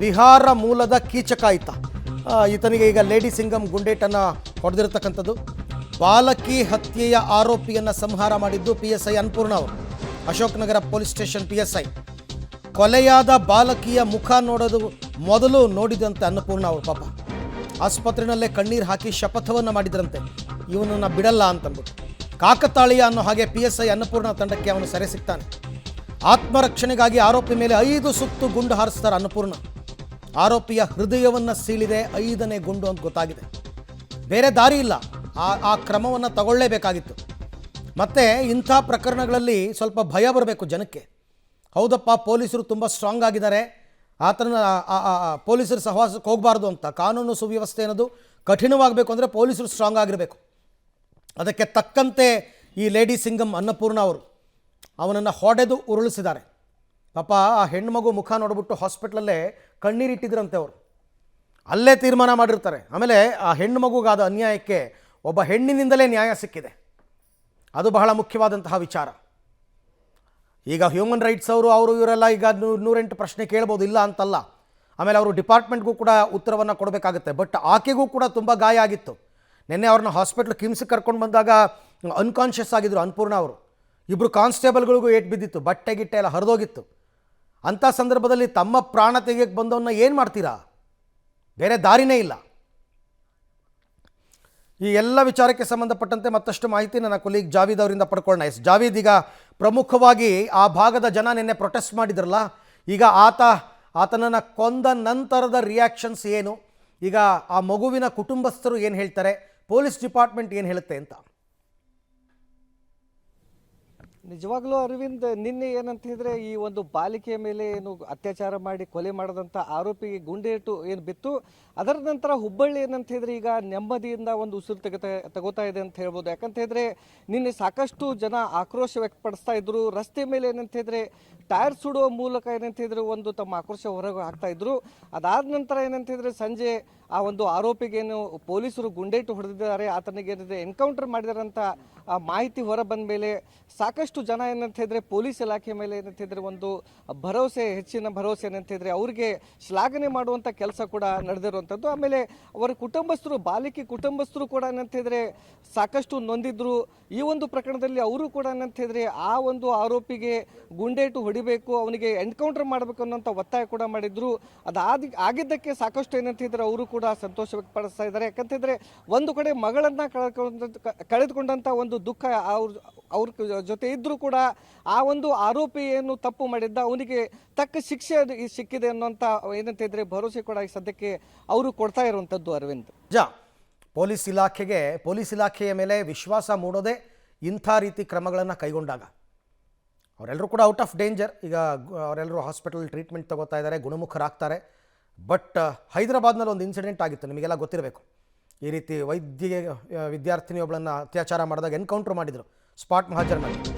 ಬಿಹಾರ ಮೂಲದ ಕೀಚಕ ಈತನಿಗೆ ಈಗ ಲೇಡಿ ಸಿಂಗಮ್ ಗುಂಡೇಟನ್ನು ಹೊಡೆದಿರತಕ್ಕಂಥದ್ದು. ಬಾಲಕಿ ಹತ್ಯೆಯ ಆರೋಪಿಯನ್ನು ಸಂಹಾರ ಮಾಡಿದ್ದು PSI ಅನ್ನಪೂರ್ಣ ಅವರು, ಅಶೋಕನಗರ ಪೊಲೀಸ್ ಸ್ಟೇಷನ್ PSI. ಕೊಲೆಯಾದ ಬಾಲಕಿಯ ಮುಖ ನೋಡೋದು ಮೊದಲು ನೋಡಿದಂತೆ ಅನ್ನಪೂರ್ಣ ಅವರು ಪಾಪ ಆಸ್ಪತ್ರೆಯಲ್ಲೇ ಕಣ್ಣೀರು ಹಾಕಿ ಶಪಥವನ್ನು ಮಾಡಿದ್ರಂತೆ, ಇವನನ್ನು ಬಿಡಲ್ಲ ಅಂತಂದ್ಬಿಟ್ಟು. ಕಾಕತಾಳೀಯ ಅನ್ನೋ ಹಾಗೆ PSI ಅನ್ನಪೂರ್ಣ ತಂಡಕ್ಕೆ ಅವನು ಸೆರೆ ಸಿಗ್ತಾನೆ. ಆತ್ಮರಕ್ಷಣೆಗಾಗಿ ಆರೋಪಿ ಮೇಲೆ 5 ಸುತ್ತು ಗುಂಡು ಹಾರಿಸ್ತಾರೆ ಅನ್ನಪೂರ್ಣ. ಆರೋಪಿಯ ಹೃದಯವನ್ನು ಸೀಳಿದೆ 5ನೇ ಗುಂಡು ಅಂತ ಗೊತ್ತಾಗಿದೆ. ಬೇರೆ ದಾರಿ ಇಲ್ಲ, ಆ ಕ್ರಮವನ್ನು ತಗೊಳ್ಳೇಬೇಕಾಗಿತ್ತು. ಮತ್ತು ಇಂಥ ಪ್ರಕರಣಗಳಲ್ಲಿ ಸ್ವಲ್ಪ ಭಯ ಬರಬೇಕು ಜನಕ್ಕೆ. ಹೌದಪ್ಪ, ಪೊಲೀಸರು ತುಂಬ ಸ್ಟ್ರಾಂಗ್ ಆಗಿದ್ದಾರೆ, ಆತನ ಪೊಲೀಸರ ಸಹವಾಸಕ್ಕೆ ಹೋಗಬಾರ್ದು ಅಂತ. ಕಾನೂನು ಸುವ್ಯವಸ್ಥೆ ಅನ್ನೋದು ಕಠಿಣವಾಗಬೇಕು ಅಂದರೆ ಪೊಲೀಸರು ಸ್ಟ್ರಾಂಗ್ ಆಗಿರಬೇಕು. ಅದಕ್ಕೆ ತಕ್ಕಂತೆ ಈ ಲೇಡಿ ಸಿಂಗಮ್ ಅನ್ನಪೂರ್ಣ ಅವರು ಅವನನ್ನು ಹೊಡೆದು ಉರುಳಿಸಿದ್ದಾರೆ. ಪಾಪ ಆ ಹೆಣ್ಮಗು ಮುಖ ನೋಡಿಬಿಟ್ಟು ಹಾಸ್ಪಿಟ್ಲಲ್ಲೇ ಕಣ್ಣೀರಿಟ್ಟಿದ್ರಂತೆ ಅವರು. ಅಲ್ಲೇ ತೀರ್ಮಾನ ಮಾಡಿರ್ತಾರೆ. ಆಮೇಲೆ ಆ ಹೆಣ್ಣು ಮಗುಗಾದ ಅನ್ಯಾಯಕ್ಕೆ ಒಬ್ಬ ಹೆಣ್ಣಿನಿಂದಲೇ ನ್ಯಾಯ ಸಿಕ್ಕಿದೆ. ಅದು ಬಹಳ ಮುಖ್ಯವಾದಂತಹ ವಿಚಾರ. ಈಗ ಹ್ಯೂಮನ್ ರೈಟ್ಸ್ ಅವರು ಇವರೆಲ್ಲ ಈಗ 108 ಪ್ರಶ್ನೆ ಕೇಳ್ಬೋದು, ಇಲ್ಲ ಅಂತಲ್ಲ. ಆಮೇಲೆ ಅವರು ಡಿಪಾರ್ಟ್ಮೆಂಟ್ಗೂ ಕೂಡ ಉತ್ತರವನ್ನು ಕೊಡಬೇಕಾಗುತ್ತೆ. ಬಟ್ ಆಕೆಗೂ ಕೂಡ ತುಂಬ ಗಾಯ ಆಗಿತ್ತು. ನಿನ್ನೆ ಅವ್ರನ್ನ ಹಾಸ್ಪಿಟ್ಲ್ ಕಿಮ್ಸ್ಗೆ ಕರ್ಕೊಂಡು ಬಂದಾಗ ಅನ್ಕಾನ್ಷಿಯಸ್ ಆಗಿದ್ದರು ಅನ್ನಪೂರ್ಣ ಅವರು. 2 ಕಾನ್ಸ್ಟೇಬಲ್ಗಳಿಗೂ ಏಟು ಬಿದ್ದಿತ್ತು, ಬಟ್ಟೆ ಗಿಟ್ಟೆ ಎಲ್ಲ ಹರಿದೋಗಿತ್ತು. ಅಂಥ ಸಂದರ್ಭದಲ್ಲಿ ತಮ್ಮ ಪ್ರಾಣ ತೆಗೆಯಕ್ಕೆ ಬಂದವನ್ನ ಏನು ಮಾಡ್ತೀರಾ? ಬೇರೆ ದಾರಿನೇ ಇಲ್ಲ. ಈ ಎಲ್ಲ ವಿಚಾರಕ್ಕೆ ಸಂಬಂಧಪಟ್ಟಂತೆ ಮತ್ತಷ್ಟು ಮಾಹಿತಿ ನನ್ನ ಕೊಲೀಗ್ ಜಾವೀದ್ ಅವರಿಂದ ಪಡ್ಕೊಳ್ಳೋಣ. ಜಾವೀದ್, ಈಗ ಪ್ರಮುಖವಾಗಿ ಆ ಭಾಗದ ಜನ ನಿನ್ನೆ ಪ್ರೊಟೆಸ್ಟ್ ಮಾಡಿದ್ರಲ್ಲ, ಈಗ ಆತನನ್ನು ಕೊಂದ ನಂತರದ ರಿಯಾಕ್ಷನ್ಸ್ ಏನು? ಈಗ ಆ ಮಗುವಿನ ಕುಟುಂಬಸ್ಥರು ಏನು ಹೇಳ್ತಾರೆ, ಪೊಲೀಸ್ ಡಿಪಾರ್ಟ್ಮೆಂಟ್ ಏನು ಹೇಳುತ್ತೆ ಅಂತ? ನಿಜವಾಗ್ಲೂ ಅರವಿಂದ್, ನಿನ್ನೆ ಏನಂತ ಹೇಳಿದ್ರೆ ಈ ಒಂದು ಬಾಲಿಕೆಯ ಮೇಲೆ ಏನು ಅತ್ಯಾಚಾರ ಮಾಡಿ ಕೊಲೆ ಮಾಡದಂಥ ಆರೋಪಿಗೆ ಗುಂಡೇಟು ಏನು ಬಿತ್ತು, ಅದರ ನಂತರ ಹುಬ್ಬಳ್ಳಿ ಏನಂತ ಹೇಳಿದ್ರೆ ಈಗ ನೆಮ್ಮದಿಯಿಂದ ಒಂದು ಉಸಿರು ತಗೋತಾ ಇದೆ ಅಂತ ಹೇಳ್ಬೋದು. ಯಾಕಂತ ಹೇಳಿದ್ರೆ ನಿನ್ನೆ ಸಾಕಷ್ಟು ಜನ ಆಕ್ರೋಶ ವ್ಯಕ್ತಪಡಿಸ್ತಾ ಇದ್ರು. ರಸ್ತೆ ಮೇಲೆ ಏನಂತ ಹೇಳಿದ್ರೆ ಟೈರ್ ಸುಡುವ ಮೂಲಕ ಏನಂತ ಹೇಳಿದ್ರೆ ಒಂದು ತಮ್ಮ ಆಕ್ರೋಶ ಹೊರಗೆ ಹಾಕ್ತಾ ಇದ್ರು. ಅದಾದ ನಂತರ ಏನಂತ ಹೇಳಿದ್ರೆ ಸಂಜೆ ಆ ಒಂದು ಆರೋಪಿಗೇನು ಪೊಲೀಸರು ಗುಂಡೇಟು ಹೊಡೆದಿದ್ದಾರೆ, ಆತನಿಗೆ ಏನಿದೆ ಎನ್ಕೌಂಟರ್ ಮಾಡಿದಾರೆ ಅಂತ ಮಾಹಿತಿ ಹೊರ ಬಂದ ಮೇಲೆ ಸಾಕಷ್ಟು ಜನ ಏನಂತ ಹೇಳಿದ್ರೆ ಪೊಲೀಸ್ ಇಲಾಖೆ ಮೇಲೆ ಏನಂತ ಹೇಳಿದ್ರೆ ಒಂದು ಭರವಸೆ, ಹೆಚ್ಚಿನ ಭರವಸೆ ಏನಂತ ಹೇಳಿದ್ರೆ ಅವರಿಗೆ ಶ್ಲಾಘನೆ ಮಾಡುವಂಥ ಕೆಲಸ ಕೂಡ ನಡೆದಿರುವಂಥದ್ದು. ಆಮೇಲೆ ಅವರ ಕುಟುಂಬಸ್ಥರು, ಬಾಲಿಕೆ ಕುಟುಂಬಸ್ಥರು ಕೂಡ ಏನಂತ ಹೇಳಿದ್ರೆ ಸಾಕಷ್ಟು ನೊಂದಿದ್ರು. ಈ ಒಂದು ಪ್ರಕರಣದಲ್ಲಿ ಅವರು ಕೂಡ ಏನಂತ ಹೇಳಿದ್ರೆ ಆ ಒಂದು ಆರೋಪಿಗೆ ಗುಂಡೇಟು ಹೊಡಿಬೇಕು, ಅವನಿಗೆ ಎನ್ಕೌಂಟರ್ ಮಾಡಬೇಕು ಅನ್ನೋಂಥ ಒತ್ತಾಯ ಕೂಡ ಮಾಡಿದ್ರು. ಆಗಿದ್ದಕ್ಕೆ ಸಾಕಷ್ಟು ಏನಂತ ಹೇಳಿದ್ರೆ ಅವರು ಕೂಡ ಸಂತೋಷ ವ್ಯಕ್ತಪಡಿಸ್ತಾ ಇದ್ದಾರೆ. ಯಾಕಂತಂದ್ರೆ ಒಂದು ಕಡೆ ಮಗಳನ್ನ ಕಳೆದುಕೊಂಡಂತ ಒಂದು ದುಃಖ ಅವ್ರ ಜೊತೆ ಇದ್ರೂ ಕೂಡ ಆ ಒಂದು ಆರೋಪಿ ಏನು ತಪ್ಪು ಮಾಡಿದ್ದ ಅವನಿಗೆ ತಕ್ಕ ಶಿಕ್ಷೆ ಸಿಕ್ಕಿದೆ ಅನ್ನೋಂಥ ಏನಂತ ಇದ್ರೆ ಭರವಸೆ ಕೂಡ ಈ ಸದ್ಯಕ್ಕೆ ಅವರು ಕೊಡ್ತಾ ಇರುವಂಥದ್ದು. ಅರವಿಂದ್, ಪೊಲೀಸ್ ಇಲಾಖೆಯ ಮೇಲೆ ವಿಶ್ವಾಸ ಮೂಡೋದೇ ಇಂಥ ರೀತಿ ಕ್ರಮಗಳನ್ನು ಕೈಗೊಂಡಾಗ. ಅವರೆಲ್ಲರೂ ಕೂಡ ಔಟ್ ಆಫ್ ಡೇಂಜರ್. ಈಗ ಅವರೆಲ್ಲರೂ ಹಾಸ್ಪಿಟಲ್ ಟ್ರೀಟ್ಮೆಂಟ್ ತಗೋತಾ ಇದ್ದಾರೆ, ಗುಣಮುಖರಾಗ್ತಾರೆ. ಬಟ್ ಹೈದರಾಬಾದ್ನಲ್ಲಿ ಒಂದು ಇನ್ಸಿಡೆಂಟ್ ಆಗಿತ್ತು, ನಿಮಗೆಲ್ಲ ಗೊತ್ತಿರಬೇಕು. ಈ ರೀತಿ ವಿದ್ಯಾರ್ಥಿನಿಯೊಬ್ಬಳನ್ನು ಅತ್ಯಾಚಾರ ಮಾಡಿದಾಗ ಎನ್ಕೌಂಟರ್ ಮಾಡಿದರು ಸ್ಪಾಟ್ ಮಹಾಜರ್ನಲ್ಲಿ.